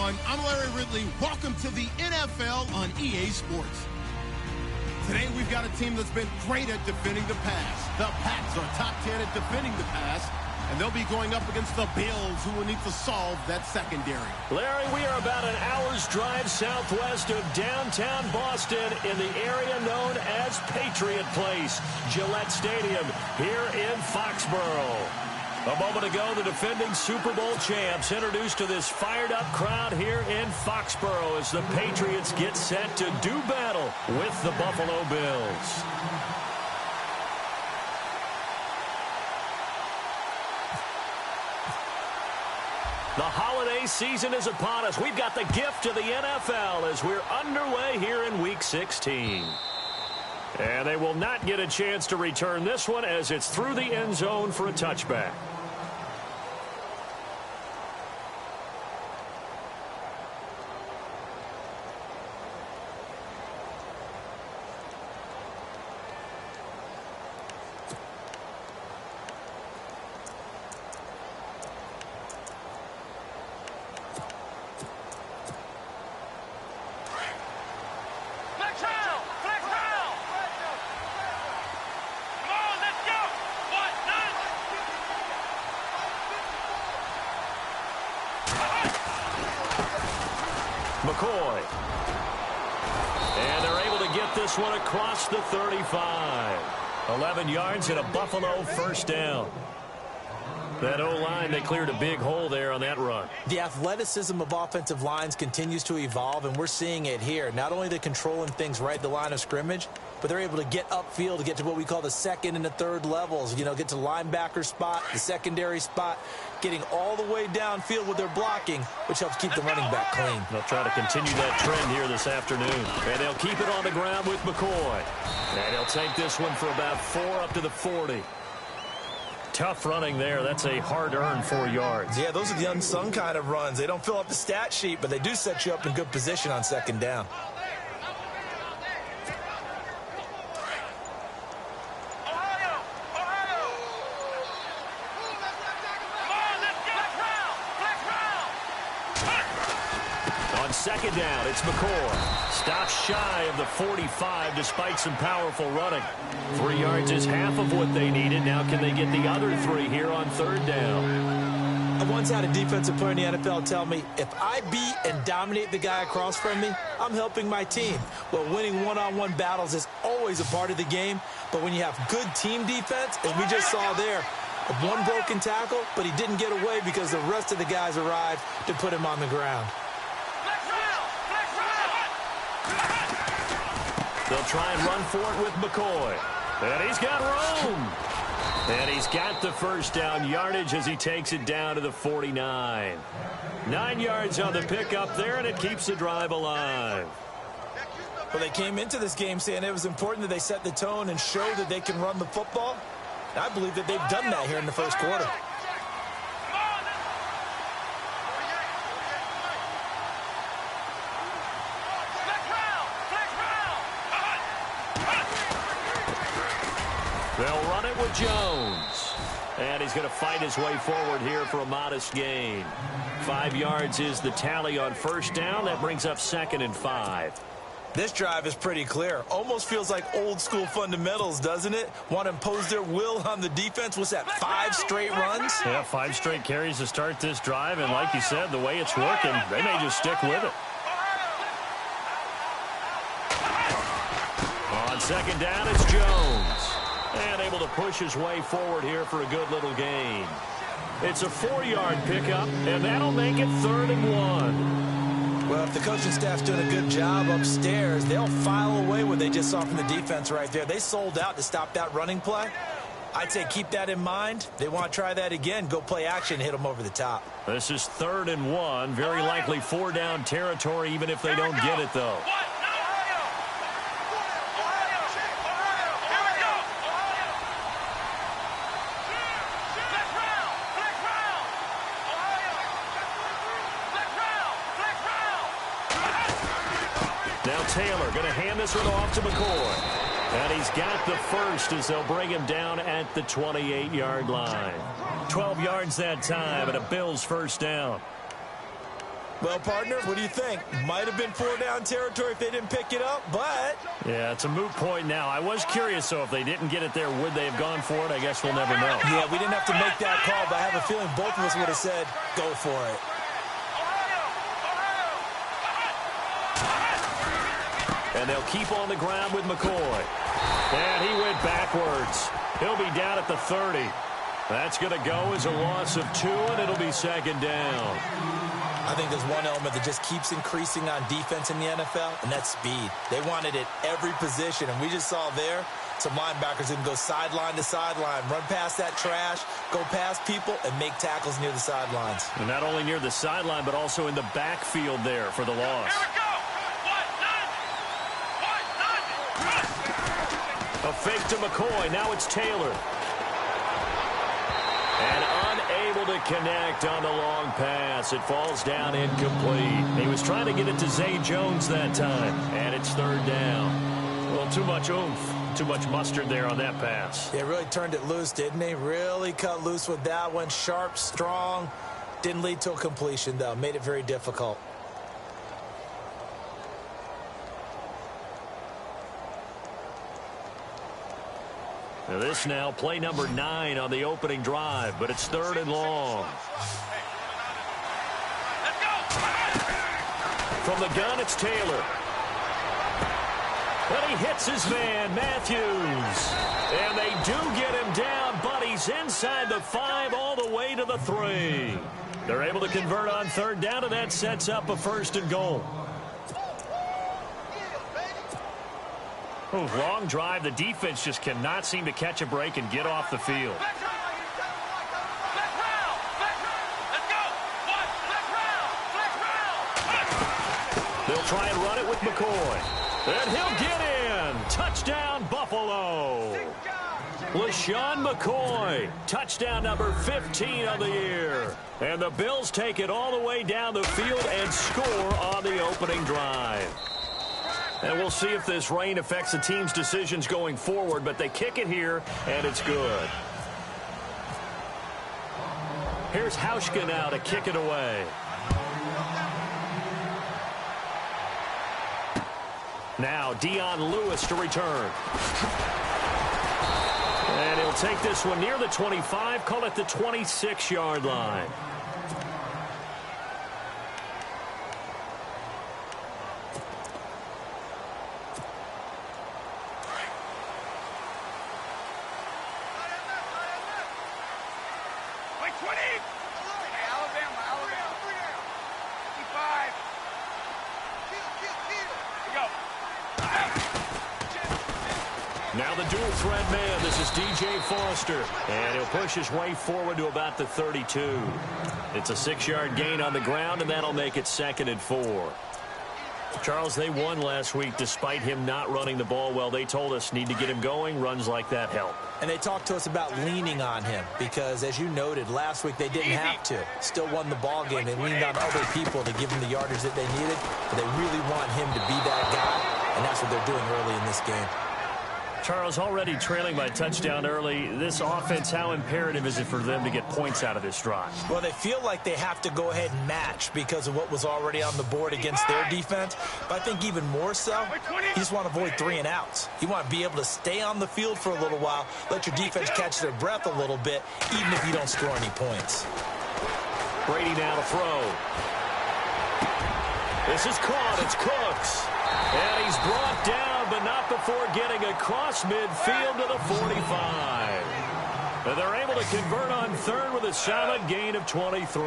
everyone. I'm Larry Ridley. Welcome to the NFL on EA Sports. Today, we've got a team that's been great at defending the pass. The Pats are top 10 at defending the pass, and they'll be going up against the Bills, who will need to solve that secondary. Larry, we are about an hour's drive southwest of downtown Boston in the area known as Patriot Place, Gillette Stadium, here in Foxborough. A moment ago, the defending Super Bowl champs introduced to this fired-up crowd here in Foxborough as the Patriots get set to do battle with the Buffalo Bills. The holiday season is upon us. We've got the gift of the NFL as we're underway here in Week 16. And they will not get a chance to return this one as it's through the end zone for a touchback. McCoy. And they're able to get this one across the 35. 11 yards and a Buffalo first down. That O-line, they cleared a big hole there on that run. The athleticism of offensive lines continues to evolve, and we're seeing it here. Not only they're controlling things right at the line of scrimmage, but they're able to get upfield to get to what we call the second and the third levels. You know, get to linebacker spot, the secondary spot, getting all the way downfield with their blocking, which helps keep the running back clean. They'll try to continue that trend here this afternoon. And they'll keep it on the ground with McCoy. And he'll take this one for about 4 up to the 40. Tough running there. That's a hard-earned 4 yards. Yeah, those are the unsung kind of runs. They don't fill up the stat sheet, but they do set you up in good position on second down. On second down, it's McCoy. Stops shy of the 45 despite some powerful running. 3 yards is half of what they needed. Now can they get the other 3 here on third down? I once had a defensive player in the NFL tell me, if I beat and dominate the guy across from me, I'm helping my team. Well, winning one-on-one battles is always a part of the game, but when you have good team defense, as we just saw there, one broken tackle, but he didn't get away because the rest of the guys arrived to put him on the ground. They'll try and run for it with McCoy. And he's got room. And he's got the first down yardage as he takes it down to the 49. 9 yards on the pickup there, and it keeps the drive alive. Well, they came into this game saying it was important that they set the tone and show that they can run the football. I believe that they've done that here in the first quarter. They'll run it with Jones. And he's going to fight his way forward here for a modest gain. 5 yards is the tally on first down. That brings up 2nd and 5. This drive is pretty clear. Almost feels like old school fundamentals, doesn't it? Want to impose their will on the defense. What's that, 5 straight runs? Yeah, 5 straight carries to start this drive. And like you said, the way it's working, they may just stick with it. On second down, it's Jones. And able to push his way forward here for a good little gain. It's a 4-yard pickup, and that'll make it 3rd and 1. Well, if the coaching staff's doing a good job upstairs, they'll file away what they just saw from the defense right there. They sold out to stop that running play. I'd say keep that in mind. They want to try that again. Go play action, hit them over the top. This is 3rd and 1. Very likely 4-down territory, even if they don't get it, though. Now Taylor going to hand this one off to McCoy. And he's got the first as they'll bring him down at the 28-yard line. 12 yards that time and a Bills first down. Well, partner, what do you think? Might have been 4-down territory if they didn't pick it up, but... Yeah, it's a moot point now. I was curious, so if they didn't get it there, would they have gone for it? I guess we'll never know. Yeah, we didn't have to make that call, but I have a feeling both of us would have said, go for it. And they'll keep on the ground with McCoy. And he went backwards. He'll be down at the 30. That's going to go as a loss of 2, and it'll be second down. I think there's one element that just keeps increasing on defense in the NFL, and that's speed. They want it at every position, and we just saw there some linebackers who can go sideline to sideline, run past that trash, go past people, and make tackles near the sidelines. And not only near the sideline, but also in the backfield there for the loss. Here we go. A fake to McCoy. Now it's Taylor. And unable to connect on the long pass. It falls down incomplete. He was trying to get it to Zay Jones that time. And it's third down. Well, too much oomph. Too much mustard there on that pass. They really turned it loose, didn't they? Really cut loose with that one. Sharp, strong. Didn't lead to a completion, though. Made it very difficult. Now this now, play number 9 on the opening drive, but it's third and long. From the gun, it's Taylor. But he hits his man, Matthews. And they do get him down, but he's inside the 5 all the way to the 3. They're able to convert on third down, and that sets up a first and goal. Long drive. The defense just cannot seem to catch a break and get off the field. They'll try and run it with McCoy. And he'll get in. Touchdown, Buffalo. LaShawn McCoy. Touchdown number 15 of the year. And the Bills take it all the way down the field and score on the opening drive. And we'll see if this rain affects the team's decisions going forward, but they kick it here, and it's good. Here's Hauschka now to kick it away. Now Dion Lewis to return. And he'll take this one near the 25, call it the 26-yard line. Now the dual threat man. This is DJ Foster. And he'll push his way forward to about the 32. It's a 6-yard gain on the ground, and that'll make it 2nd and 4. Charles, they won last week despite him not running the ball well. They told us need to get him going. Runs like that help. And they talked to us about leaning on him because, as you noted, last week they didn't have to. Still won the ball game. They leaned on other people to give them the yardage that they needed. But they really want him to be that guy, and that's what they're doing early in this game. Charles, already trailing by touchdown early. This offense, how imperative is it for them to get points out of this drive? Well, they feel like they have to go ahead and match because of what was already on the board against their defense. But I think even more so, you just want to avoid 3 and outs. You want to be able to stay on the field for a little while, let your defense catch their breath a little bit, even if you don't score any points. Brady now to throw. This is caught. It's Cooks. And he's brought down, but not before getting across midfield to the 45. And they're able to convert on third with a solid gain of 23.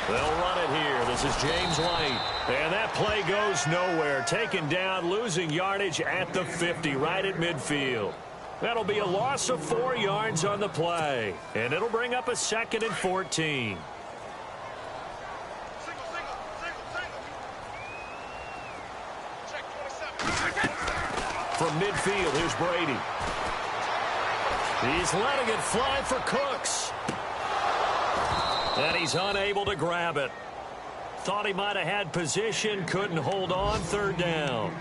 They'll run it here. This is James White. And that play goes nowhere. Taken down, losing yardage at the 50, right at midfield. That'll be a loss of 4 yards on the play. And it'll bring up a 2nd and 14. From midfield, here's Brady. He's letting it fly for Cooks. And he's unable to grab it. Thought he might have had position, couldn't hold on, third down.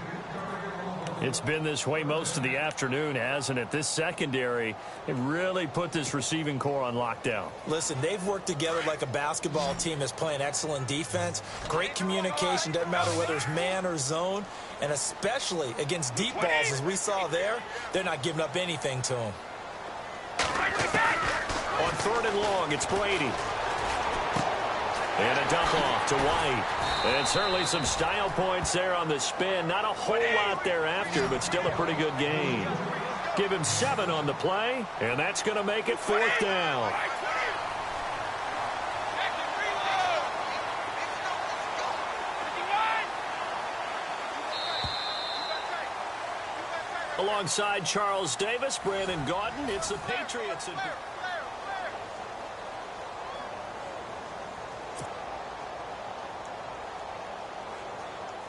It's been this way most of the afternoon, hasn't it? This secondary, it really put this receiving core on lockdown. Listen, they've worked together like a basketball team that's playing excellent defense. Great communication, doesn't matter whether it's man or zone. And especially against deep balls, as we saw there, they're not giving up anything to them. On 3rd and long, it's Brady. And a dump off to White. And certainly some style points there on the spin. Not a whole lot thereafter, but still a pretty good gain. Give him 7 on the play, and that's going to make it 4th down. Alongside Charles Davis, Brandon Gaudin, it's the Patriots.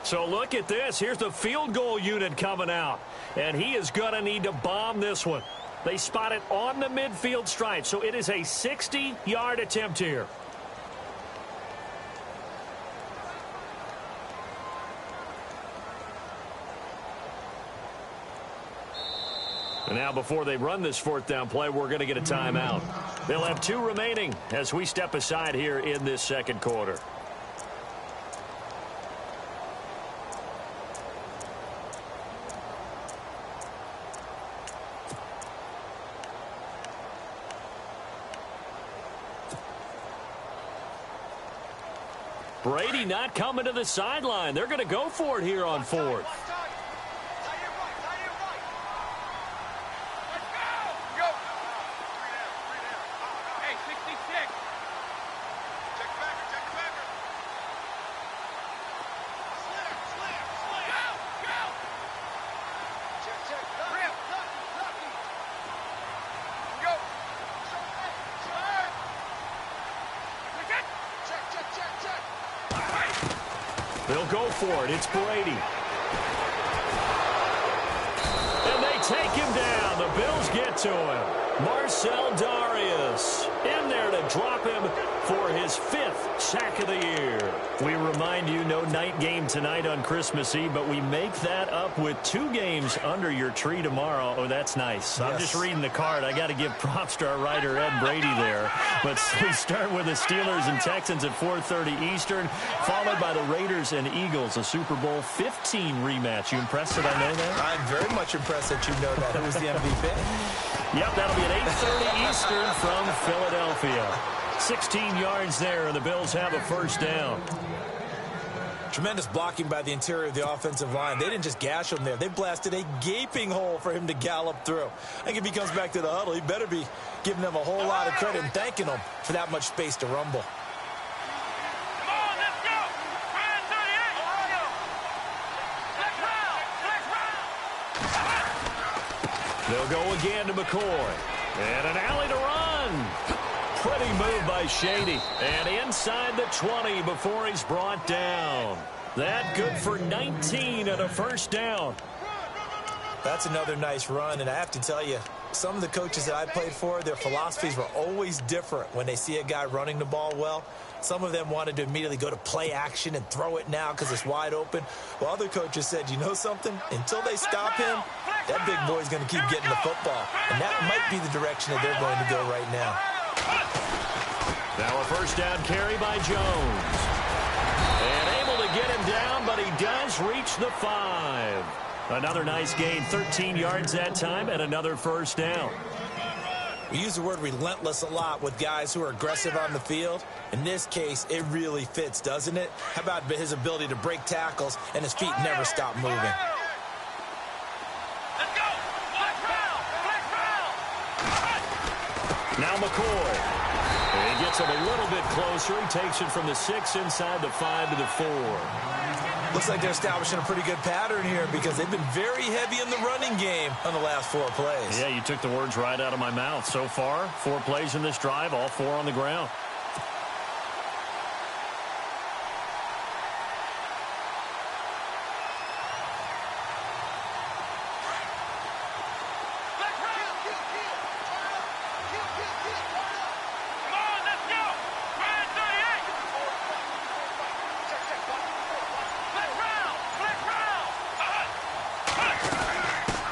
So look at this. Here's the field goal unit coming out. And he is going to need to bomb this one. They spot it on the midfield stripe. So it is a 60-yard attempt here. And now before they run this 4th down play, we're going to get a timeout. They'll have 2 remaining as we step aside here in this 2nd quarter. Brady not coming to the sideline. They're going to go for it here on 4th. They'll go for it. It's Brady. And they take him down. The Bills get to him. Marcel Darius in there to drop him for his 5th sack of the year. We remind you, no night game tonight on Christmas Eve, but we make that up with 2 games under your tree tomorrow. Oh, that's nice. Yes. I'm just reading the card. I got to give props to our writer, Ed Brady, there. But we start with the Steelers and Texans at 4:30 Eastern, followed by the Raiders and Eagles, a Super Bowl 15 rematch. You impressed that I know that? I'm very much impressed that you know that. Who was the MVP? Yep, that'll be at 8:30 Eastern from Philadelphia. 16 yards there, and the Bills have a 1st down. Tremendous blocking by the interior of the offensive line. They didn't just gash him there. They blasted a gaping hole for him to gallop through. I think if he comes back to the huddle, he better be giving them a whole lot of credit and thanking them for that much space to rumble. They'll go again to McCoy. And an alley to run. Pretty move by Shady. And inside the 20 before he's brought down. That good for 19 and a 1st down. That's another nice run, and I have to tell you, some of the coaches that I played for, their philosophies were always different when they see a guy running the ball well. Some of them wanted to immediately go to play action and throw it now because it's wide open. While other coaches said, you know something? Until they stop him, that big boy's going to keep getting the football. And that might be the direction that they're going to go right now. Now a 1st down carry by Jones. And able to get him down, but he does reach the 5. Another nice gain, 13 yards that time, and another 1st down. We use the word relentless a lot with guys who are aggressive on the field. In this case, it really fits, doesn't it? How about his ability to break tackles and his feet never stop moving? Now McCoy. And he gets him a little bit closer. He takes it from the 6 inside the 5 to the 4. Looks like they're establishing a pretty good pattern here because they've been very heavy in the running game on the last 4 plays. Yeah, you took the words right out of my mouth. So far, 4 plays in this drive, all 4 on the ground.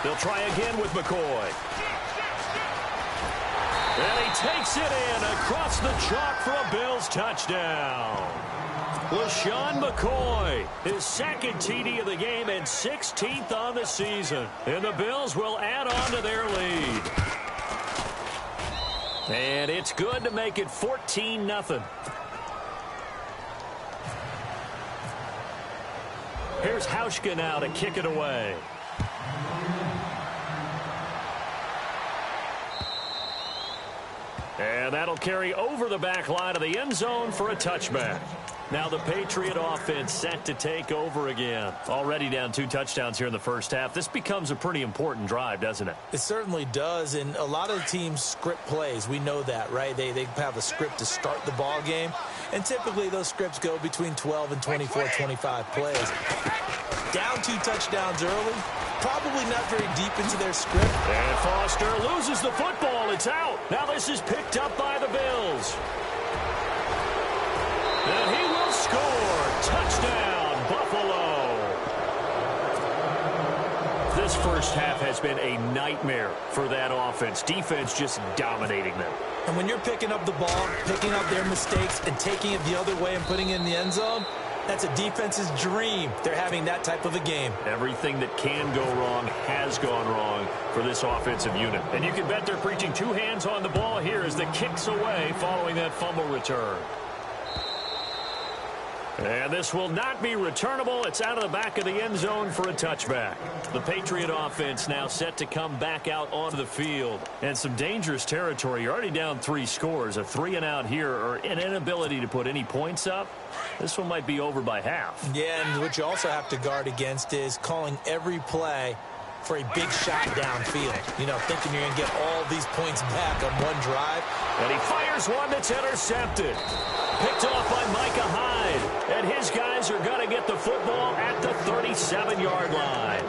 They'll try again with McCoy. And he takes it in across the chalk for a Bills touchdown. LaShawn McCoy, his second TD of the game and 16th on the season. And the Bills will add on to their lead. And it's good to make it 14-0. Here's Hauschka now to kick it away. And that'll carry over the back line of the end zone for a touchback. Now the Patriot offense set to take over again. Already down 2 touchdowns here in the first half. This becomes a pretty important drive, doesn't it? It certainly does, and a lot of teams script plays. We know that, right? They have a script to start the ball game, and typically those scripts go between 12 and 24, 25 plays. Down 2 touchdowns early, probably not very deep into their script. And Foster loses the football. It's out. Now this is picked up by the Bills. And he will score. Touchdown, Buffalo. This first half has been a nightmare for that offense. Defense just dominating them. And when you're picking up the ball, picking up their mistakes, and taking it the other way and putting it in the end zone, that's a defense's dream. They're having that type of a game. Everything that can go wrong has gone wrong for this offensive unit. And you can bet they're preaching 2 hands on the ball here as the kick's away following that fumble return. And this will not be returnable. It's out of the back of the end zone for a touchback. The Patriot offense now set to come back out onto the field. And some dangerous territory. You're already down 3 scores. A 3-and-out here or an inability to put any points up. This one might be over by half. Yeah, and what you also have to guard against is calling every play for a big shot downfield. You know, thinking you're going to get all these points back on one drive. And he fires one that's intercepted. Picked off by Micah Hyde. And his guys are going to get the football at the 37-yard line.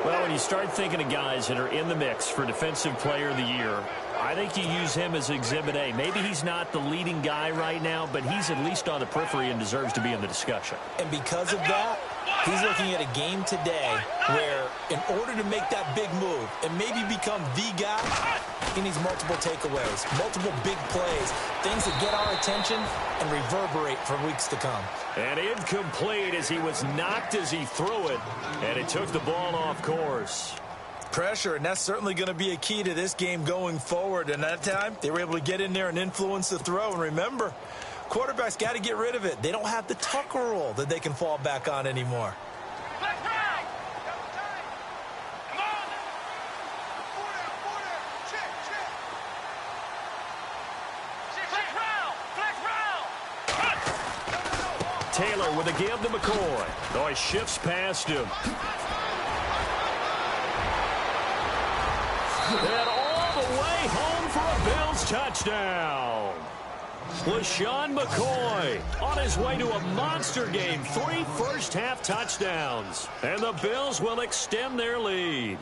Well, when you start thinking of guys that are in the mix for Defensive Player of the Year, I think you use him as Exhibit A. Maybe he's not the leading guy right now, but he's at least on the periphery and deserves to be in the discussion. And because of that, he's looking at a game today where in order to make that big move and maybe become the guy, he needs multiple takeaways, multiple big plays, things that get our attention and reverberate for weeks to come. And incomplete as he was knocked as he threw it, and it took the ball off course. Pressure, and that's certainly going to be a key to this game going forward. And that time, they were able to get in there and influence the throw. And remember, quarterbacks got to get rid of it. They don't have the Tucker rule that they can fall back on anymore. Taylor with a give to McCoy. Oh, he shifts past him. And all the way home for a Bills touchdown. LaShawn McCoy on his way to a monster game. 3 first-half touchdowns. And the Bills will extend their lead.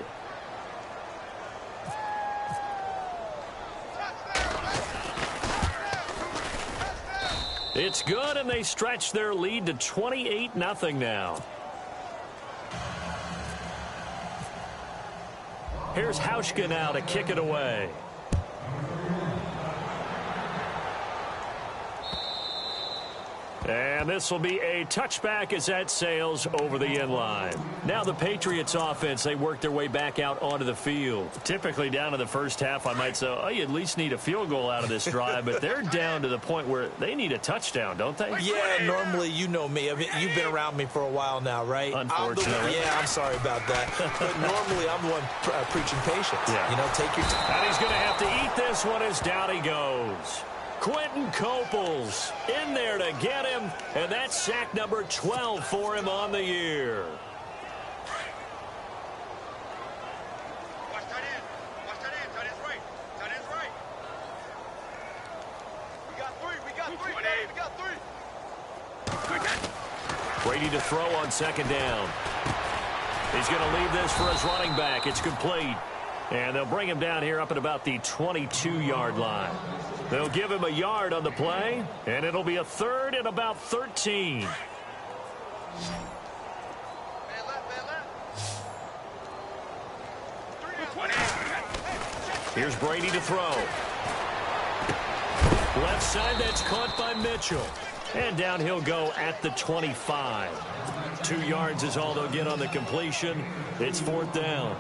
It's good, and they stretch their lead to 28-0 now. Here's Hauschka now to kick it away. And this will be a touchback as that sails over the end line. Now the Patriots offense, they work their way back out onto the field. Typically down to the first half, I might say, oh, you at least need a field goal out of this drive. But they're down to the point where they need a touchdown, don't they? Yeah, normally, you know me. I mean, you've been around me for a while now, right? Unfortunately. I'm sorry about that. But normally, I'm the one preaching patience. Yeah. You know, take your time. And he's going to have to eat this one as down he goes. Quentin Coples in there to get him, and that's sack number 12 for him on the year. Watch that in. Watch that in. That is right. That is right. We got 3. We got 3. We got 3. Brady to throw on second down. He's going to leave this for his running back. It's complete. And they'll bring him down here up at about the 22-yard line. They'll give him a yard on the play, and it'll be a third and about 13. Here's Brady to throw. Left side, that's caught by Mitchell. And down he'll go at the 25. 2 yards is all they'll get on the completion. It's 4th down.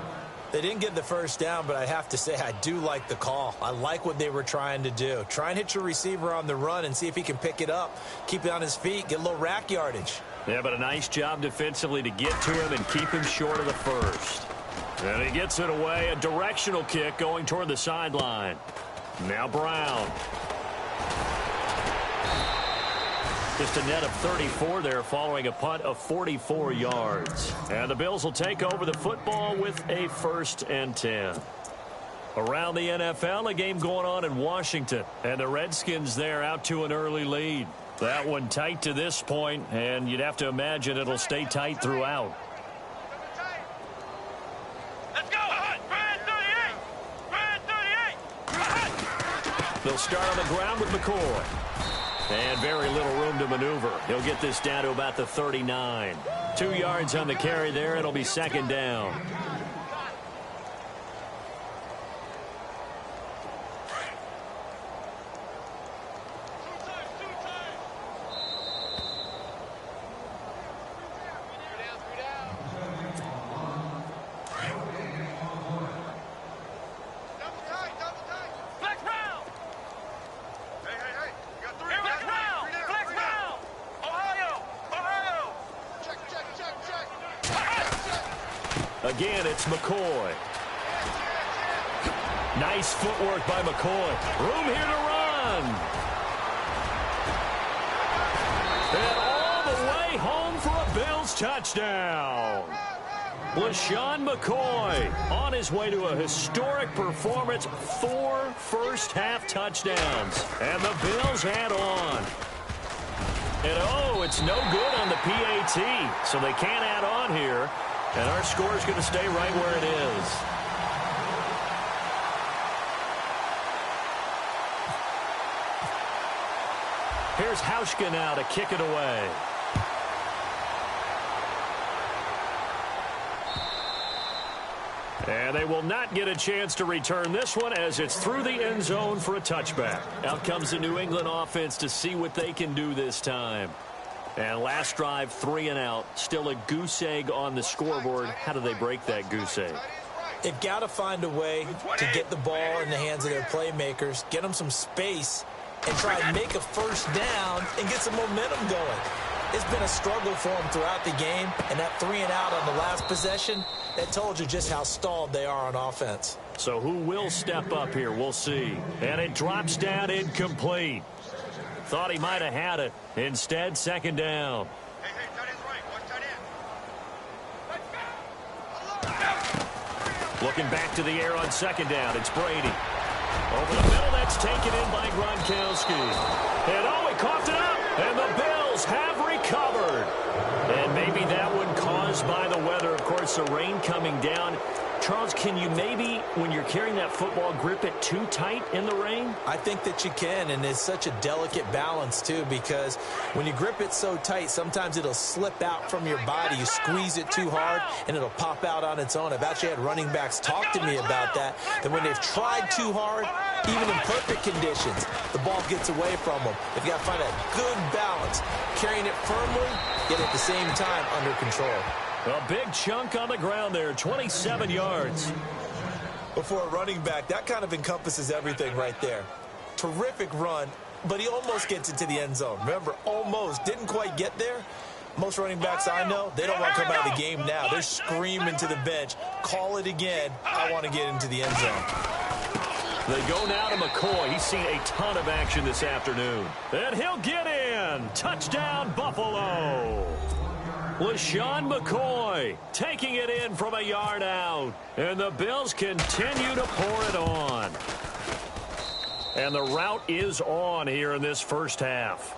They didn't get the first down, but I have to say I do like the call. I like what they were trying to do. Try and hit your receiver on the run and see if he can pick it up. Keep it on his feet, get a little rack yardage. Yeah, but a nice job defensively to get to him and keep him short of the first. And he gets it away. A directional kick going toward the sideline. Now Brown. Just a net of 34 there following a punt of 44 yards. And the Bills will take over the football with a 1st and 10. Around the NFL, a game going on in Washington. And the Redskins there out to an early lead. That one tight to this point, and you'd have to imagine it'll stay tight throughout. Let's go! Brad 38! Brad 38! They'll start on the ground with McCoy. And very little room to maneuver. He'll get this down to about the 39. 2 yards on the carry there. It'll be 2nd down. Again, it's McCoy. Nice footwork by McCoy. Room here to run. And all the way home for a Bills touchdown. LaShawn McCoy on his way to a historic performance. 4 first-half touchdowns. And the Bills add on. And, oh, it's no good on the PAT. So they can't add on here. And our score is going to stay right where it is. Here's Hauschka now to kick it away. And they will not get a chance to return this one as it's through the end zone for a touchback. Out comes the New England offense to see what they can do this time. And last drive, 3 and out. Still a goose egg on the scoreboard. How do they break that goose egg? They've got to find a way to get the ball in the hands of their playmakers, get them some space, and try and make a first down and get some momentum going. It's been a struggle for them throughout the game, and that 3 and out on the last possession, that told you just how stalled they are on offense. So who will step up here? We'll see. And it drops down incomplete. Thought he might have had it. Instead, 2nd down. Hey, tight end's right. Watch tight end. Looking back to the air on 2nd down. It's Brady. Over the middle, that's taken in by Gronkowski. And oh, he coughed it up. And the Bills have recovered. And maybe that one caused by the weather. Of course, the rain coming down. Charles, can you maybe, when you're carrying that football, grip it too tight in the rain? I think that you can, and it's such a delicate balance, too, because when you grip it so tight, sometimes it'll slip out from your body. You squeeze it too hard, and it'll pop out on its own. I've actually had running backs talk to me about that when they've tried too hard, even in perfect conditions, the ball gets away from them. They've got to find a good balance, carrying it firmly, yet at the same time under control. A big chunk on the ground there, 27 yards. Before a running back, that kind of encompasses everything right there. Terrific run, but he almost gets into the end zone. Remember, almost. Didn't quite get there. Most running backs I know, they don't want to come out of the game now. They're screaming to the bench, call it again. I want to get into the end zone. They go now to McCoy. He's seen a ton of action this afternoon. And he'll get in. Touchdown, Buffalo. LaShawn McCoy taking it in from a yard out. And the Bills continue to pour it on. And the route is on here in this first half.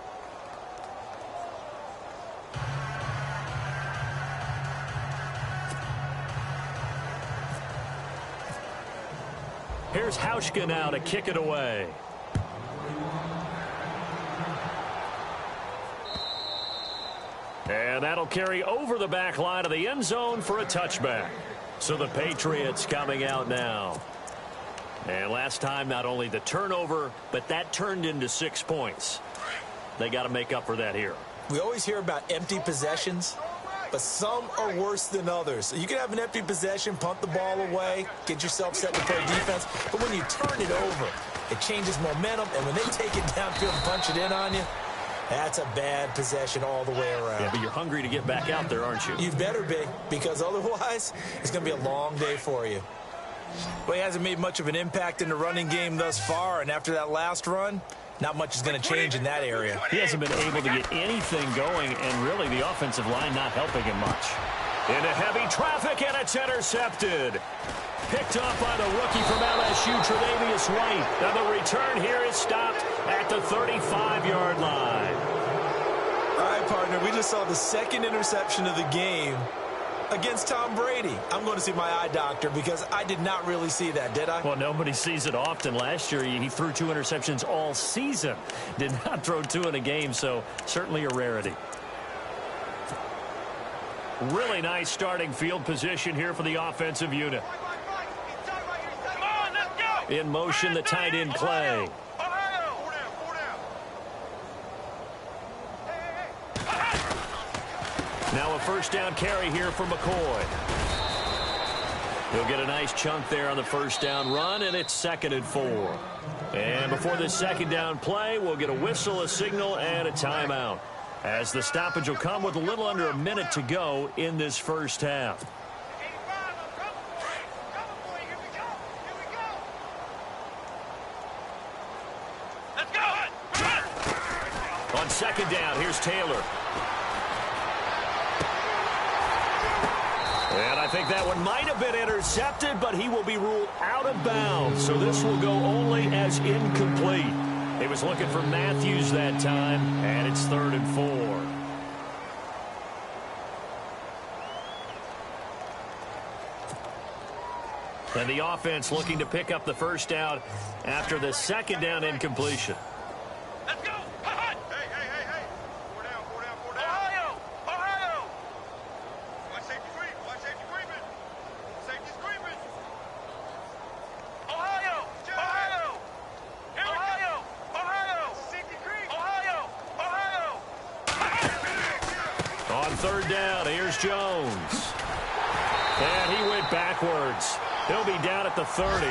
Here's Hauschka now to kick it away. And that'll carry over the back line of the end zone for a touchback. So the Patriots coming out now. And last time, not only the turnover, but that turned into 6 points. They got to make up for that here. We always hear about empty possessions, but some are worse than others. You can have an empty possession, punt the ball away, get yourself set to play defense, but when you turn it over, it changes momentum, and when they take it downfield and punch it in on you, that's a bad possession all the way around. Yeah, but you're hungry to get back out there, aren't you? You better be, because otherwise, it's going to be a long day for you. Well, he hasn't made much of an impact in the running game thus far, and after that last run, not much is going to change in that area. He hasn't been able to get anything going, and really the offensive line not helping him much. Into heavy traffic, and it's intercepted. Picked up by the rookie from LSU, Tre'Davious White. And the return here is stopped at the 35-yard line. All right, partner, we just saw the second interception of the game against Tom Brady. I'm going to see my eye doctor because I did not really see that, did I? Well, nobody sees it often. Last year, he threw 2 interceptions all season. Did not throw 2 in a game, so certainly a rarity. Really nice starting field position here for the offensive unit. In motion, the tight end Clay. Now a first down carry here for McCoy. He'll get a nice chunk there on the first down run, and it's 2nd and 4. And before this second down play, we'll get a whistle, a signal, and a timeout, as the stoppage will come with a little under a minute to go in this first half. On second down, here's Taylor. And I think that one might have been intercepted, but he will be ruled out of bounds. So this will go only as incomplete. He was looking for Matthews that time, and it's 3rd and 4. And the offense looking to pick up the first down after the second down incompletion. Let's go! Hey, hey, hey, hey! 4 down, 4 down, 4 down. Ohio! Ohio! Watch safety screen. Watch safety screaming. Safety screaming. Ohio! Ohio! Ohio! Ohio! Safety screen. Ohio! Ohio! On 3rd down, here's Jones. And he went backwards. He'll be down at the 30.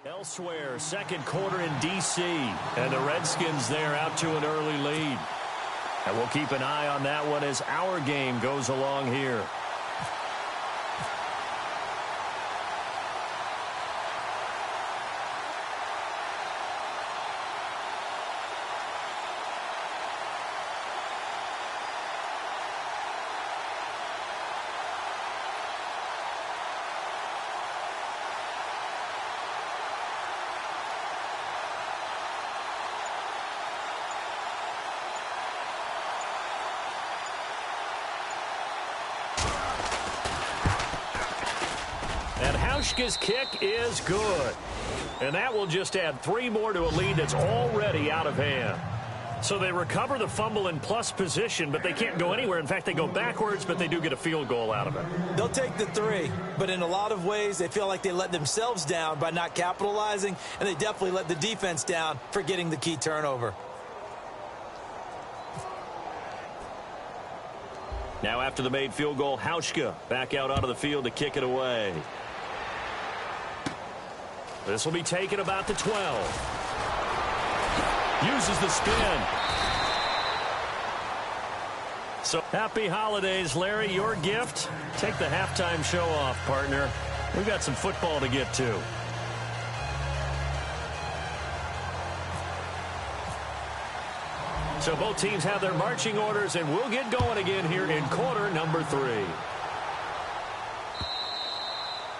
Elsewhere, 2nd quarter in D.C. And the Redskins there out to an early lead. And we'll keep an eye on that one as our game goes along here. Hauschka's kick is good. And that will just add 3 more to a lead that's already out of hand. So they recover the fumble in plus position, but they can't go anywhere. In fact, they go backwards, but they do get a field goal out of it. They'll take the 3, but in a lot of ways, they feel like they let themselves down by not capitalizing, and they definitely let the defense down for getting the key turnover. Now after the made field goal, Hauschka back out onto the field to kick it away. This will be taken about the 12. Uses the spin. So happy holidays, Larry. Your gift? Take the halftime show off, partner. We've got some football to get to. So both teams have their marching orders, and we'll get going again here in quarter number 3.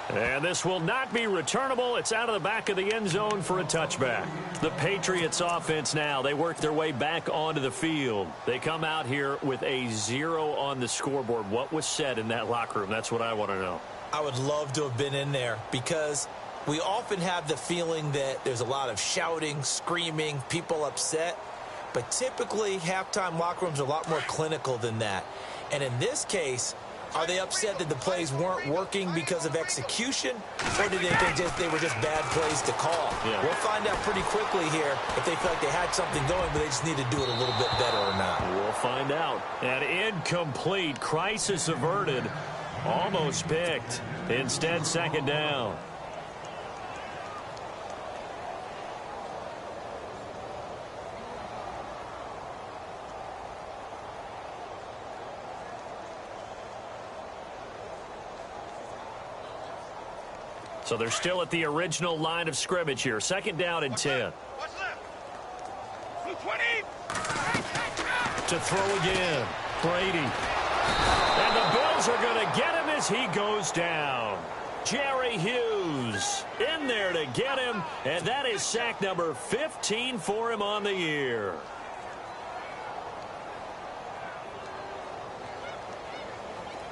And this will not be returnable. It's out of the back of the end zone for a touchback. The Patriots offense now, they work their way back onto the field. They come out here with a 0 on the scoreboard. What was said in that locker room? That's what I want to know. I would love to have been in there because we often have the feeling that there's a lot of shouting, screaming, people upset. But typically, halftime locker rooms are a lot more clinical than that. And in this case, are they upset that the plays weren't working because of execution, or did they think they were just bad plays to call? Yeah. We'll find out pretty quickly here if they feel like they had something going, but they just need to do it a little bit better or not. We'll find out. An incomplete, crisis averted, almost picked. Instead, second down. So they're still at the original line of scrimmage here. Second down and 10. What's left? 20. To throw again. Brady. And the Bills are going to get him as he goes down. Jerry Hughes in there to get him. And that is sack number 15 for him on the year.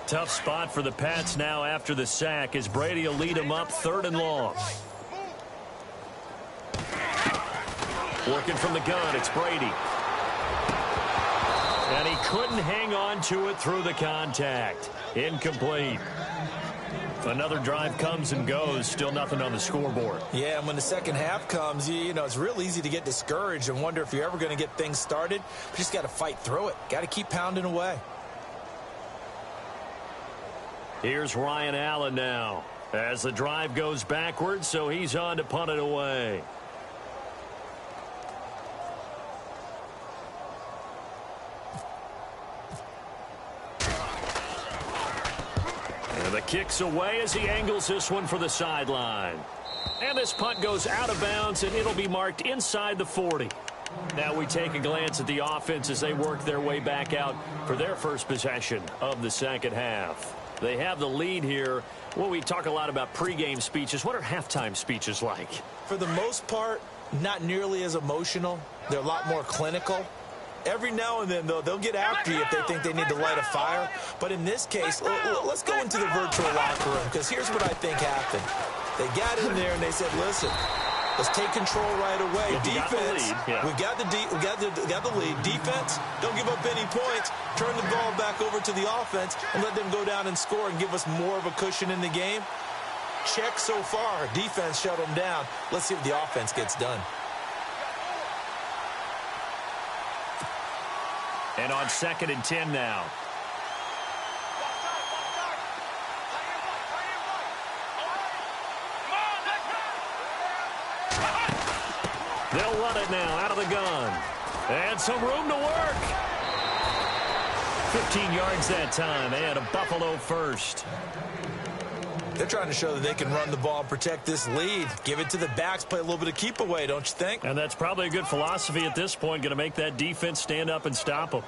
Tough spot for the Pats now after the sack as Brady will lead them up 3rd and long. Working from the gun, it's Brady. And he couldn't hang on to it through the contact. Incomplete. Another drive comes and goes, still nothing on the scoreboard. Yeah, and when the second half comes, you know, it's real easy to get discouraged and wonder if you're ever going to get things started. You just got to fight through it. Got to keep pounding away. Here's Ryan Allen now as the drive goes backwards, so he's on to punt it away. And the kick's away as he angles this one for the sideline. And this punt goes out of bounds, and it'll be marked inside the 40. Now we take a glance at the offense as they work their way back out for their first possession of the second half. They have the lead here. Well, we talk a lot about pregame speeches. What are halftime speeches like? For the most part, not nearly as emotional. They're a lot more clinical. Every now and then, though, they'll get after you if they think they need to light a fire. But in this case, let's go into the virtual locker room, because here's what I think happened. They got in there and they said, listen, let's take control right away. Well, defense, we got the lead. Defense, don't give up any points. Turn the ball back over to the offense and let them go down and score and give us more of a cushion in the game. Check so far. Defense shut them down. Let's see what the offense gets done. And on 2nd and 10 now. They'll run it now out of the gun. And some room to work. 15 yards that time, and a Buffalo first. They're trying to show that they can run the ball and protect this lead. Give it to the backs, play a little bit of keep away, don't you think? And that's probably a good philosophy at this point, going to make that defense stand up and stop them.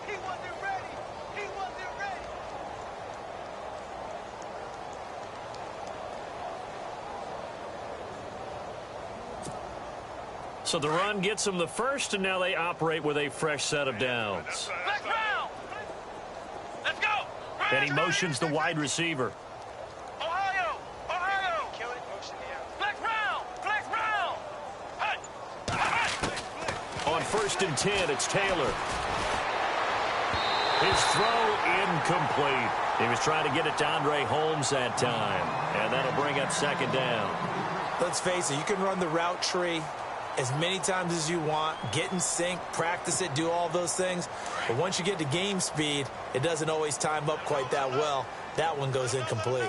He wasn't ready. He wasn't ready. So the run gets them the first, and now they operate with a fresh set of downs. Let's round. Let's go. And he motions the wide receiver. Ohio. Kill it. Motion Flex round. Hut. On 1st and 10, it's Taylor. His throw incomplete. He was trying to get it to Andre Holmes that time. And that'll bring up 2nd down. Let's face it, you can run the route tree as many times as you want, get in sync, practice it, do all those things. But once you get to game speed, it doesn't always time up quite that well. That one goes incomplete.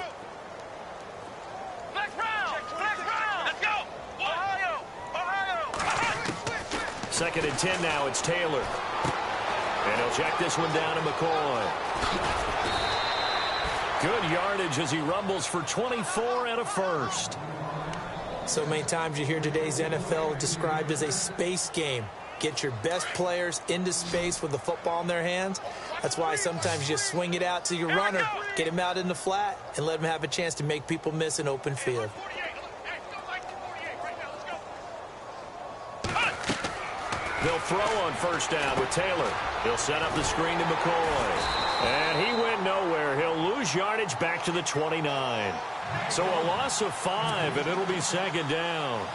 Flex round. Let's go. Ohio. 2nd and 10 now, it's Taylor. And he'll check this one down to McCoy. Good yardage as he rumbles for 24 and a first. So many times you hear today's NFL described as a space game. Get your best players into space with the football in their hands. That's why sometimes you just swing it out to your runner, get him out in the flat, and let him have a chance to make people miss an open field. They'll throw on first down with Taylor. He'll set up the screen to McCoy. And he went nowhere. He'll lose yardage back to the 29. So a loss of 5, and it'll be second down.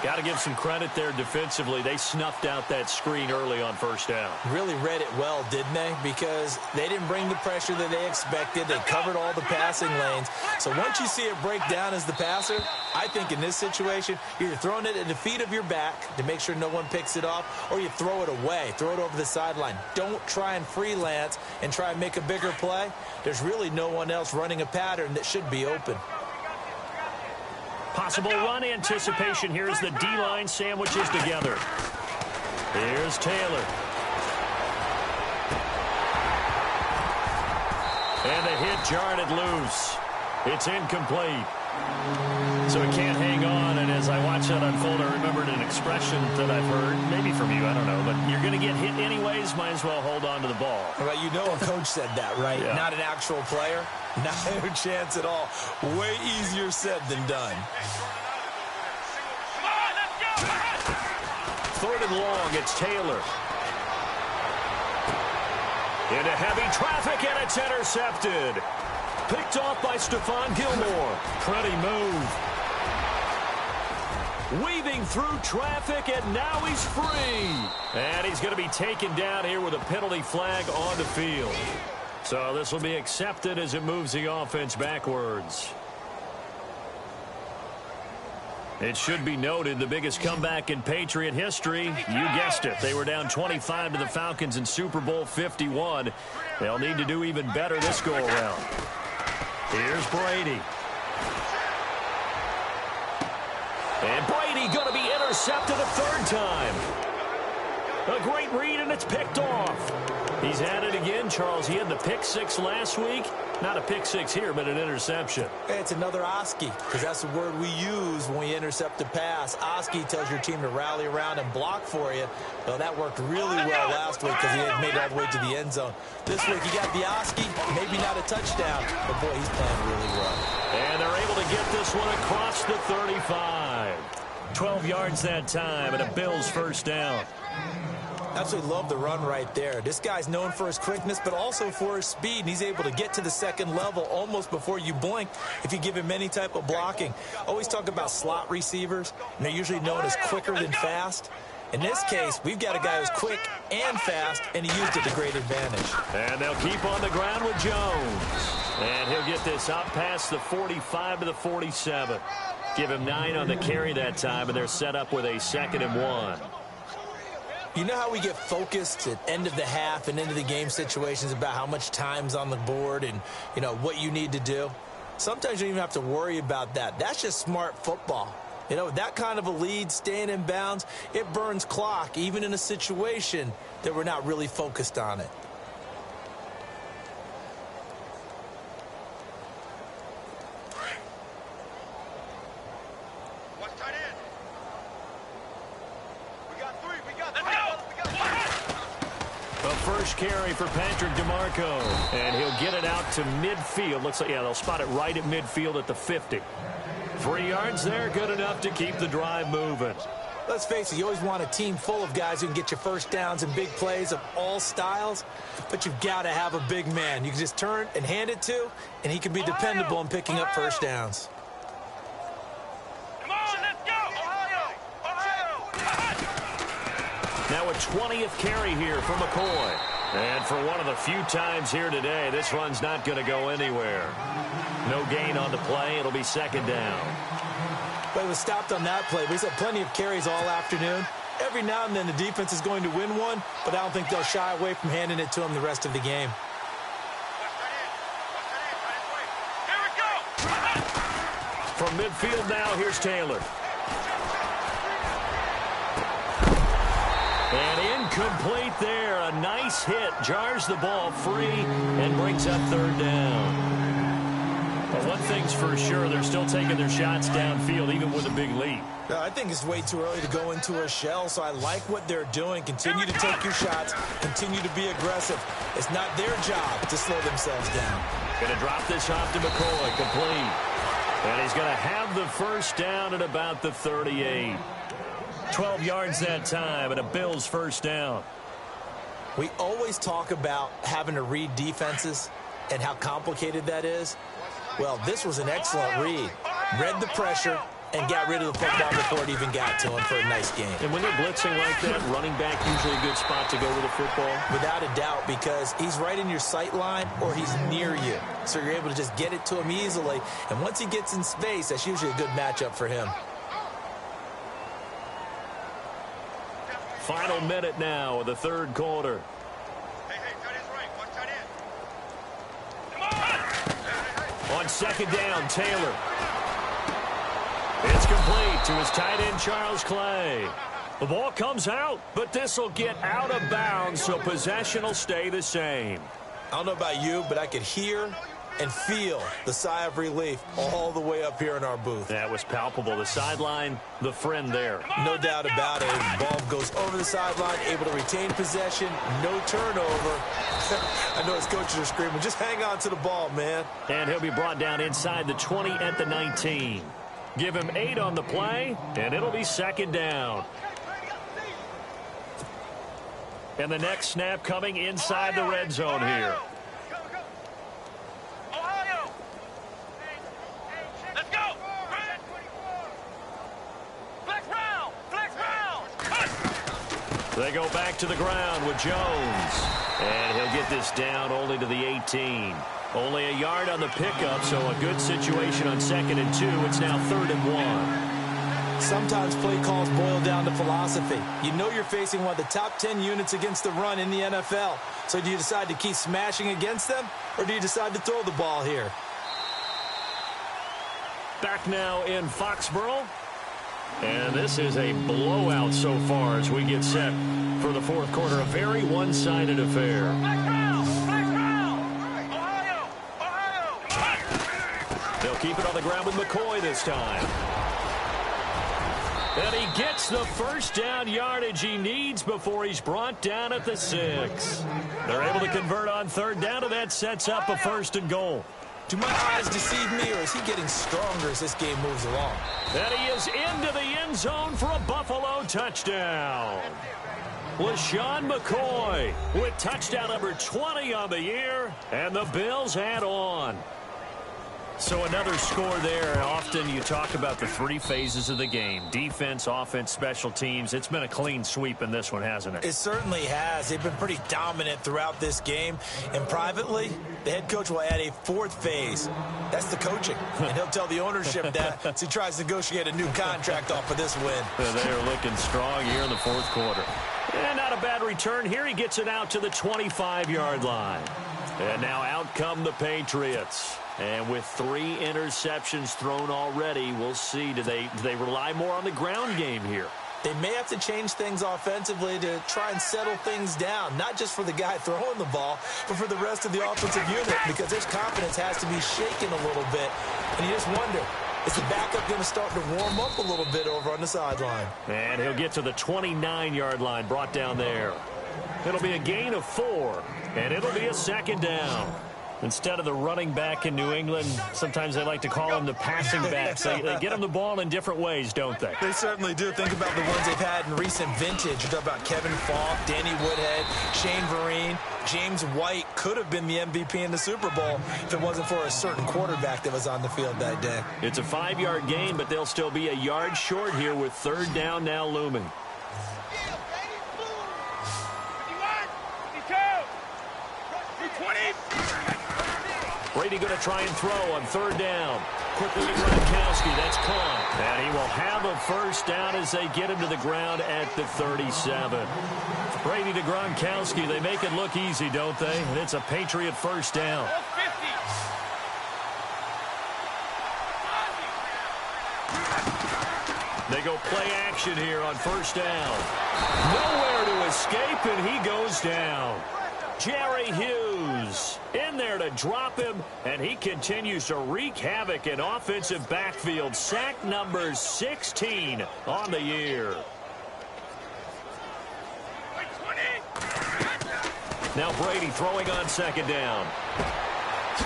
Got to give some credit there defensively. They snuffed out that screen early on first down. Really read it well, didn't they? Because they didn't bring the pressure that they expected. They covered all the passing lanes. So once you see it break down as the passer, I think in this situation, you're throwing it at the feet of your back to make sure no one picks it off, or you throw it away, throw it over the sideline. Don't try and freelance and try and make a bigger play. There's really no one else running a pattern that should be open. Possible run anticipation here as the D-line sandwiches together. Here's Taylor. And the hit jarred it loose. It's incomplete. So it can't hang on, and as I watch that unfold, I remembered an expression that I've heard, maybe from you, I don't know, but you're going to get hit anyways, might as well hold on to the ball. Well, you know a coach said that, right? Yeah. Not an actual player. Not a chance at all. Way easier said than done. Third and long, it's Taylor. Into heavy traffic, and it's intercepted. Picked off by Stephon Gilmore. Pretty move. Weaving through traffic, and now he's free. And he's going to be taken down here with a penalty flag on the field. So this will be accepted as it moves the offense backwards. It should be noted the biggest comeback in Patriot history. You guessed it. They were down 25 to the Falcons in Super Bowl 51. They'll need to do even better this go-around. Here's Brady. And Brady going to be intercepted a third time. A great read, and it's picked off. He's at it again, Charles. He had the pick six last week. Not a pick six here, but an interception. It's another Oski, because that's the word we use when we intercept a pass. Oski tells your team to rally around and block for you. Well, that worked really well last week because he had made it all the way to the end zone. This week, he got the Oski, maybe not a touchdown, but boy, he's playing really well. And they're able to get this one across the 35. 12 yards that time, and a Bills first down. Absolutely love the run right there. This guy's known for his quickness, but also for his speed. And he's able to get to the second level almost before you blink if you give him any type of blocking. Always talk about slot receivers, and they're usually known as quicker than fast. In this case, we've got a guy who's quick and fast, and he used it to great advantage. And they'll keep on the ground with Jones. And he'll get this up past the 45 to the 47. Give him 9 on the carry that time, and they're set up with a 2nd and 1. You know how we get focused at end of the half and into the game situations about how much time's on the board and, you know, what you need to do? Sometimes you don't even have to worry about that. That's just smart football. You know, that kind of a lead, staying in bounds, it burns clock, even in a situation that we're not really focused on it. First carry for Patrick DeMarco, and he'll get it out to midfield. Looks like, yeah, they'll spot it right at midfield at the 50. 3 yards there, good enough to keep the drive moving. Let's face it, you always want a team full of guys who can get you first downs and big plays of all styles, but you've got to have a big man you can just turn and hand it to, and he can be dependable in picking up first downs. Now a 20th carry here for McCoy. And for one of the few times here today, this run's not going to go anywhere. No gain on the play. It'll be 2nd down. But he was stopped on that play. But he's had plenty of carries all afternoon. Every now and then the defense is going to win one, but I don't think they'll shy away from handing it to him the rest of the game. From midfield now, here's Taylor. And incomplete there. A nice hit. Jars the ball free and brings up 3rd down. But one thing's for sure, they're still taking their shots downfield, even with a big lead. I think it's way too early to go into a shell, so I like what they're doing. Continue to take your shots. Continue to be aggressive. It's not their job to slow themselves down. Going to drop this off to McCoy, complete. And he's going to have the first down at about the 38. 12 yards that time, and a Bills first down. We always talk about having to read defenses and how complicated that is. Well, this was an excellent read. Read the pressure and got rid of the football before it even got to him for a nice game. And when they're blitzing like that, running back usually a good spot to go with the football? Without a doubt, because he's right in your sight line or he's near you. So you're able to just get it to him easily. And once he gets in space, that's usually a good matchup for him. Final minute now of the third quarter. On second down, Taylor. It's complete to his tight end, Charles Clay. The ball comes out, but this will get out of bounds, so possession will stay the same. I don't know about you, but I could hear and feel the sigh of relief all the way up here in our booth. That was palpable. The sideline, the friend there. No doubt about it. The ball goes over the sideline, able to retain possession, no turnover. I know his coaches are screaming, just hang on to the ball, man. And he'll be brought down inside the 20 at the 19. Give him 8 on the play, and it'll be second down. And the next snap coming inside the red zone here. They go back to the ground with Jones. And he'll get this down only to the 18. Only a yard on the pickup, so a good situation on 2nd and 2. It's now 3rd and 1. Sometimes play calls boil down to philosophy. You know you're facing one of the top 10 units against the run in the NFL. So do you decide to keep smashing against them, or do you decide to throw the ball here? Back now in Foxborough. And this is a blowout so far as we get set for the fourth quarter. A very one-sided affair. They'll keep it on the ground with McCoy this time. And he gets the first down yardage he needs before he's brought down at the 6. They're able to convert on 3rd down, and that sets up a 1st and goal. Do my eyes deceive me, or is he getting stronger as this game moves along? And he is into the end zone for a Buffalo touchdown. LaShawn McCoy with touchdown number 20 on the year, and the Bills add on. So another score there. Often you talk about the 3 phases of the game. Defense, offense, special teams. It's been a clean sweep in this one, hasn't it? It certainly has. They've been pretty dominant throughout this game. And privately, the head coach will add a 4th phase. That's the coaching. And he'll tell the ownership that as he tries to negotiate a new contract off of this win. They are looking strong here in the 4th quarter. And not a bad return here. He gets it out to the 25-yard line. And now out come the Patriots. And with 3 interceptions thrown already, we'll see. Do they rely more on the ground game here? They may have to change things offensively to try and settle things down, not just for the guy throwing the ball, but for the rest of the offensive unit, because their confidence has to be shaken a little bit. And you just wonder, is the backup going to start to warm up a little bit over on the sideline? And he'll get to the 29-yard line, brought down there. It'll be a gain of 4, and it'll be a 2nd down. Instead of the running back in New England, sometimes they like to call them the passing backs. They get them the ball in different ways, don't they? They certainly do. Think about the ones they've had in recent vintage. You talk about Kevin Falk, Danny Woodhead, Shane Vereen, James White could have been the MVP in the Super Bowl if it wasn't for a certain quarterback that was on the field that day. It's a 5-yard gain, but they'll still be a yard short here with 3rd down now looming. Brady going to try and throw on 3rd down. Quickly to Gronkowski. That's caught. And he will have a first down as they get him to the ground at the 37. Brady to Gronkowski. They make it look easy, don't they? And it's a Patriot first down. They go play action here on 1st down. Nowhere to escape, and he goes down. Jerry Hughes in there to drop him, and he continues to wreak havoc in offensive backfield. Sack number 16 on the year. Now Brady throwing on second down.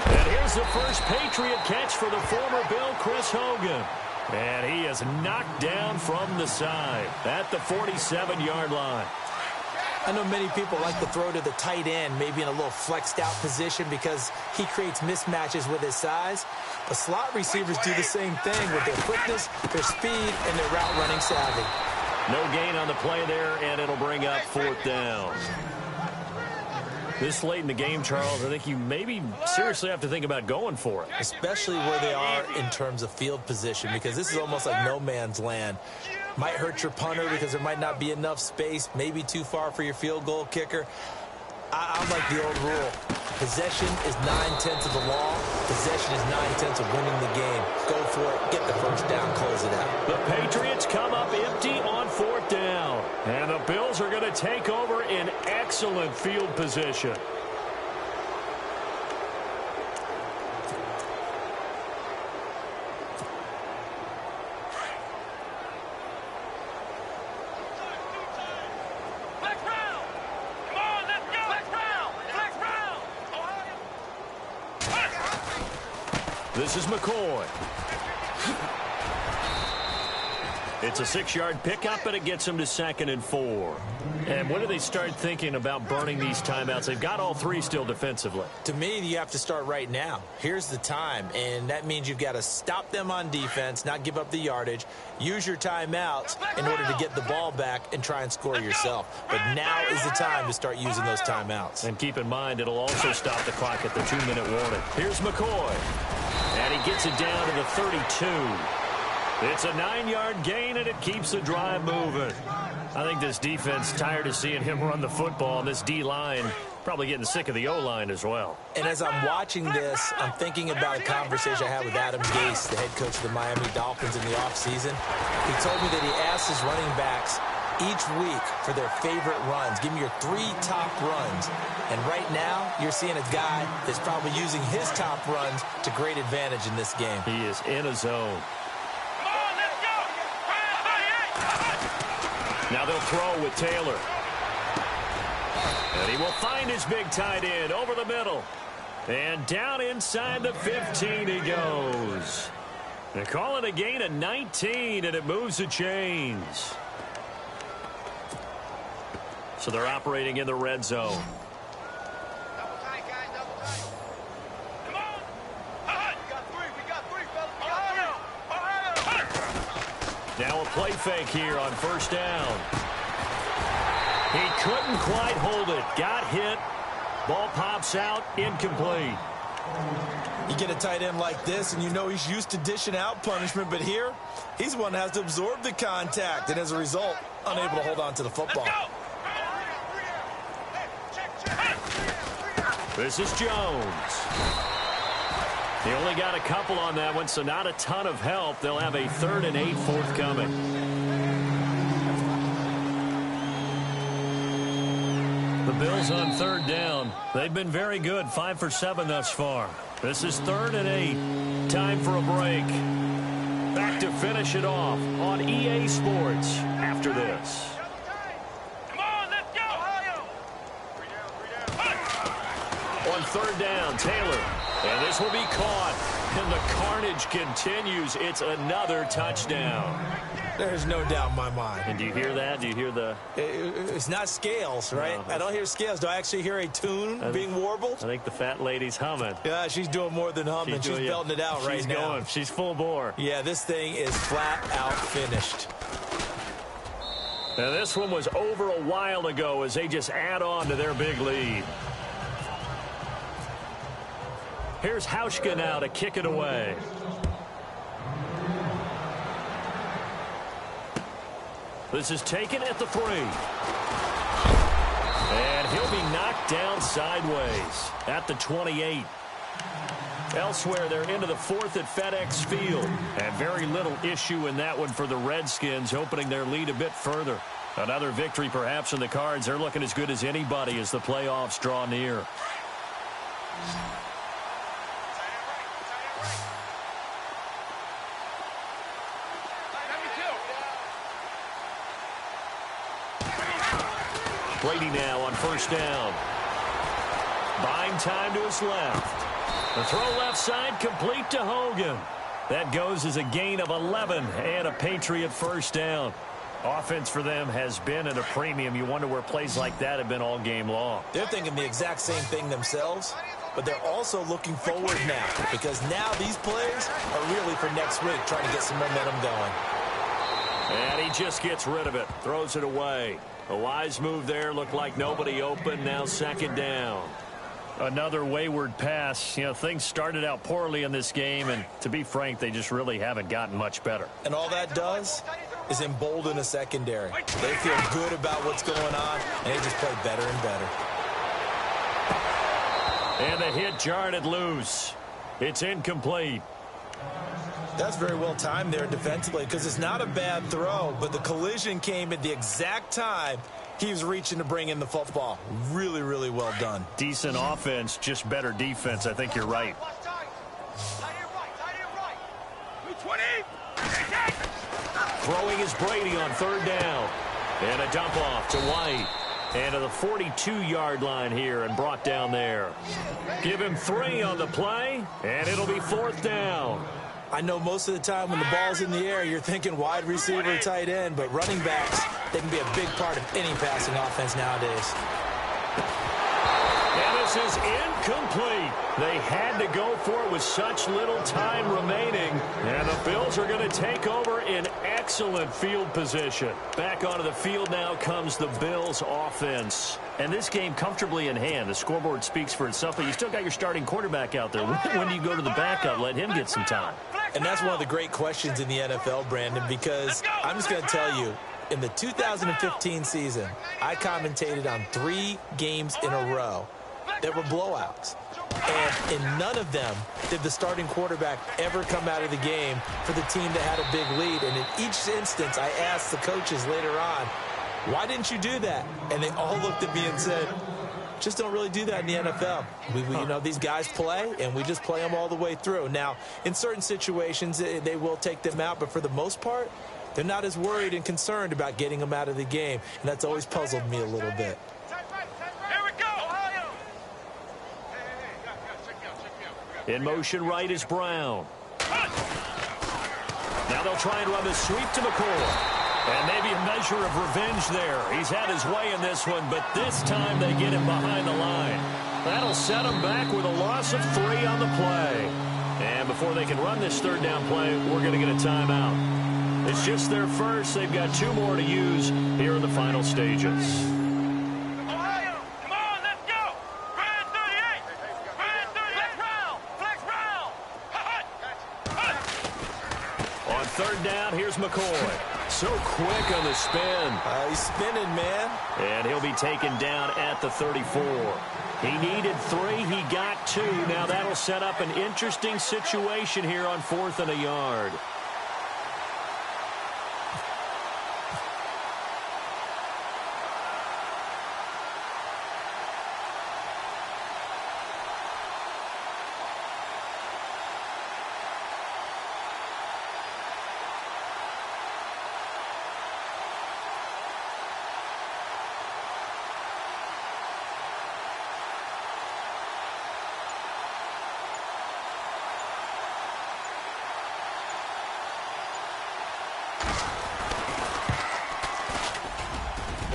And here's the first Patriot catch for the former Bill, Chris Hogan. And he is knocked down from the side at the 47-yard line. I know many people like to throw to the tight end, maybe in a little flexed out position because he creates mismatches with his size. But slot receivers do the same thing with their quickness, their speed, and their route running savvy. No gain on the play there, and it'll bring up fourth down. This late in the game, Charles, I think you maybe seriously have to think about going for it. Especially where they are in terms of field position, because this is almost like no man's land. Might hurt your punter because there might not be enough space, maybe too far for your field goal kicker. I'm like the old rule. Possession is 9/10 of the law. Possession is 9/10 of winning the game. Go for it. Get the first down. Close it out. The Patriots come up empty on fourth down. And the Bills are going to take over in excellent field position. This is McCoy. It's a 6-yard pickup, and it gets him to 2nd and 4. And when do they start thinking about burning these timeouts? They've got all three still defensively. To me, you have to start right now. Here's the time, and that means you've got to stop them on defense, not give up the yardage, use your timeouts in order to get the ball back and try and score yourself. But now is the time to start using those timeouts. And keep in mind, it'll also stop the clock at the 2-minute warning. Here's McCoy. And he gets it down to the 32. It's a 9-yard gain, and it keeps the drive moving. I think this defense tired of seeing him run the football, and this D-line probably getting sick of the O-line as well. And as I'm watching this, I'm thinking about a conversation I had with Adam Gase, the head coach of the Miami Dolphins in the offseason. He told me that he asked his running backs each week for their favorite runs. Give me your 3 top runs. And right now, you're seeing a guy that's probably using his top runs to great advantage in this game. He is in a zone. Now they'll throw with Taylor. And he will find his big tight end over the middle. And down inside the 15 he goes. They call it a gain of 19, and it moves the chains. So they're operating in the red zone. Double tight, guys, double tight. Come on. We got three, fellas. Now a play fake here on first down. He couldn't quite hold it. Got hit. Ball pops out. Incomplete. You get a tight end like this, and you know he's used to dishing out punishment, but here, he's the one that has to absorb the contact, and as a result, unable to hold on to the football. This is Jones. He only got a couple on that one, so not a ton of help. They'll have a 3rd and 8 forthcoming. The Bills on 3rd down. They've been very good, 5 for 7 thus far. This is 3rd and 8. Time for a break. Back to finish it off on EA Sports after this. On 3rd down, Taylor. And this will be caught. And the carnage continues. It's another touchdown. There's no doubt in my mind. And do you hear that? Do you hear the... It's not scales, right? No. I don't hear scales. Do I actually hear a tune being warbled? I think the fat lady's humming. Yeah, she's doing more than humming. She's belting it out right now. She's going. She's full bore. Yeah, this thing is flat out finished. Now, this one was over a while ago as they just add on to their big lead. Here's Hauschka now to kick it away. This is taken at the 3. And he'll be knocked down sideways at the 28. Elsewhere, they're into the 4th at FedEx Field. And very little issue in that one for the Redskins, opening their lead a bit further. Another victory perhaps in the cards. They're looking as good as anybody as the playoffs draw near. Brady now on first down. Buying time to his left. The throw left side complete to Hogan. That goes as a gain of 11 and a Patriot first down. Offense for them has been at a premium. You wonder where plays like that have been all game long. They're thinking the exact same thing themselves, but they're also looking forward now because now these plays are really for next week, trying to get some momentum going. And he just gets rid of it, throws it away. A wise move there, looked like nobody open, now second down. Another wayward pass. You know, things started out poorly in this game, and to be frank, they just really haven't gotten much better. And all that does is embolden a secondary. They feel good about what's going on, and they just play better and better. And the hit jarred it loose. It's incomplete. That's very well timed there defensively because it's not a bad throw, but the collision came at the exact time he was reaching to bring in the football. Really, really well done. Decent offense, just better defense. I think you're right. Throwing is Brady on third down. And a dump off to White. And to the 42-yard line here and brought down there. Give him 3 on the play, and it'll be fourth down. I know most of the time when the ball's in the air, you're thinking wide receiver, tight end, but running backs, they can be a big part of any passing offense nowadays. And this is incomplete. They had to go for it with such little time remaining. And the Bills are going to take over in excellent field position. Back onto the field now comes the Bills offense. And this game comfortably in hand. The scoreboard speaks for itself, but you still got your starting quarterback out there. When do you go to the backup? Let him get some time. And that's one of the great questions in the NFL, Brandon, because I'm just going to tell you, in the 2015 season, I commentated on 3 games in a row that were blowouts. And in none of them did the starting quarterback ever come out of the game for the team that had a big lead. And in each instance, I asked the coaches later on, why didn't you do that? And they all looked at me and said, just don't really do that in the NFL. You know, these guys play, and we just play them all the way through. Now, in certain situations, they will take them out, but for the most part, they're not as worried and concerned about getting them out of the game, and that's always puzzled me a little bit. In motion right is Brown. Now they'll try and run the sweep to McCoy. And maybe a measure of revenge there. He's had his way in this one, but this time they get him behind the line. That'll set him back with a loss of 3 on the play. And before they can run this third down play, we're going to get a timeout. It's just their first. They've got 2 more to use here in the final stages. Third down, here's McCoy. So quick on the spin. He's spinning, man. And he'll be taken down at the 34. He needed 3, he got 2. Now that'll set up an interesting situation here on 4th and a yard.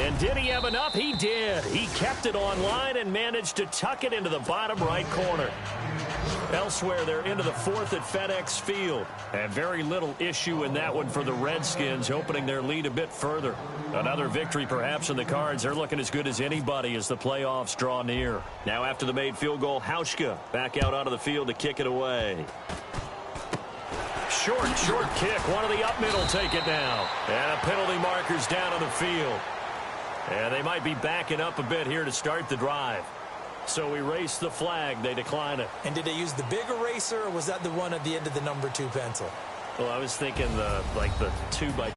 And did he have enough? He did. He kept it online and managed to tuck it into the bottom right corner. Elsewhere, they're into the 4th at FedEx Field. And very little issue in that one for the Redskins, opening their lead a bit further. Another victory perhaps in the cards. They're looking as good as anybody as the playoffs draw near. Now after the made field goal, Hauschka back out onto the field to kick it away. Short kick. One of the up middle take it down. And a penalty marker's down on the field. And they might be backing up a bit here to start the drive. So erase the flag. They decline it. And did they use the big eraser, or was that the one at the end of the number 2 pencil? Well, I was thinking the 2 by